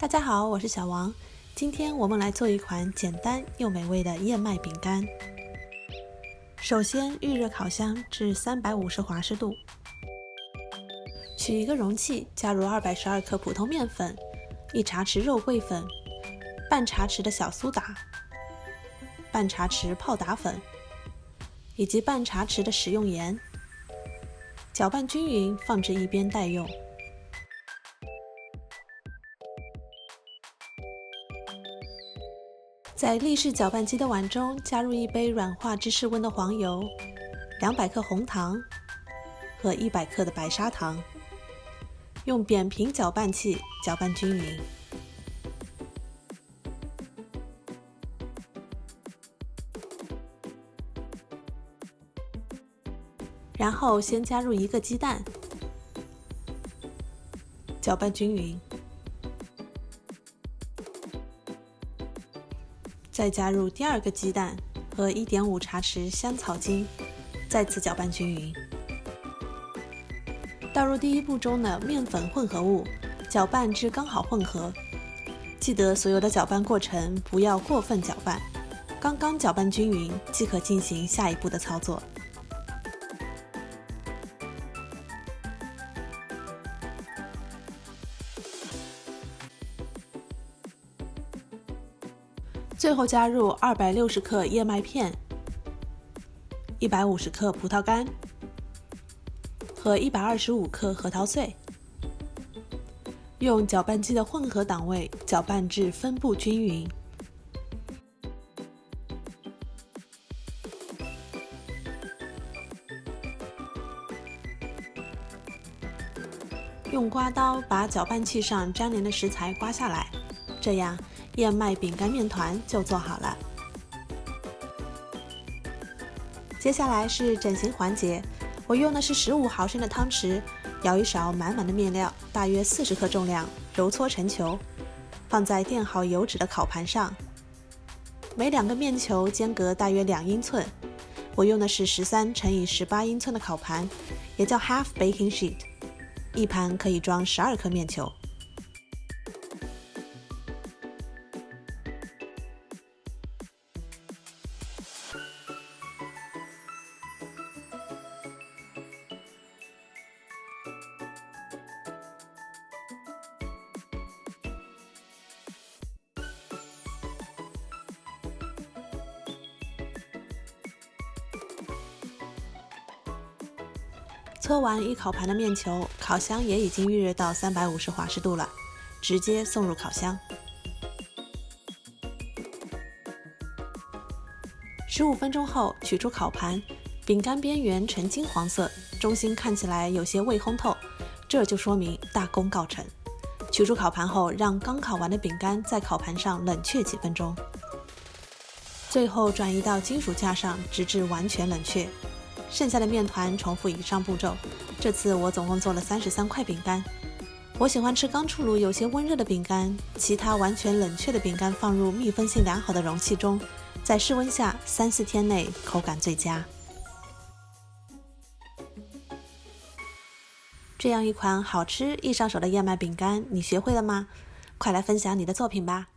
大家好，我是小王。今天我们来做一款简单又美味的燕麦饼干。首先，预热烤箱至350华氏度，取一个容器，加入212克普通面粉、1茶匙肉桂粉、半茶匙的小苏打、半茶匙泡打粉以及半茶匙的食用盐，搅拌均匀，放置一边待用。在立式搅拌机的碗中加入一杯软化至室温的黄油、200克红糖和100克的白砂糖，用扁平搅拌器搅拌均匀。然后先加入1个鸡蛋，搅拌均匀。再加入第2个鸡蛋和1.5茶匙香草精，再次搅拌均匀。倒入第1步中的面粉混合物，搅拌至刚好混合。记得所有的搅拌过程不要过分搅拌，刚刚搅拌均匀即可进行下一步的操作。最后加入260克燕麦片、150克葡萄干和125克核桃碎，用搅拌机的混合档位搅拌至分布均匀。用刮刀把搅拌器上粘连的食材刮下来，这样燕麦饼干面团就做好了。接下来是整形环节，我用的是15毫升的汤匙，舀一勺满满的面料，大约40克重量，揉搓成球，放在垫好油脂的烤盘上。每2个面球间隔大约2英寸，我用的是13乘以18英寸的烤盘，也叫 half baking sheet， 一盘可以装12颗面球。搓完一烤盘的面球，烤箱也已经预热到350华氏度了，直接送入烤箱。15分钟后取出烤盘，饼干边缘呈金黄色，中心看起来有些未烘透，这就说明大功告成。取出烤盘后，让刚烤完的饼干在烤盘上冷却几分钟，最后转移到金属架上，直至完全冷却。剩下的面团重复以上步骤，这次我总共做了33块饼干。我喜欢吃刚出炉有些温热的饼干，其他完全冷却的饼干放入密封性良好的容器中，在室温下3-4天内口感最佳。这样一款好吃易上手的燕麦饼干，你学会了吗？快来分享你的作品吧！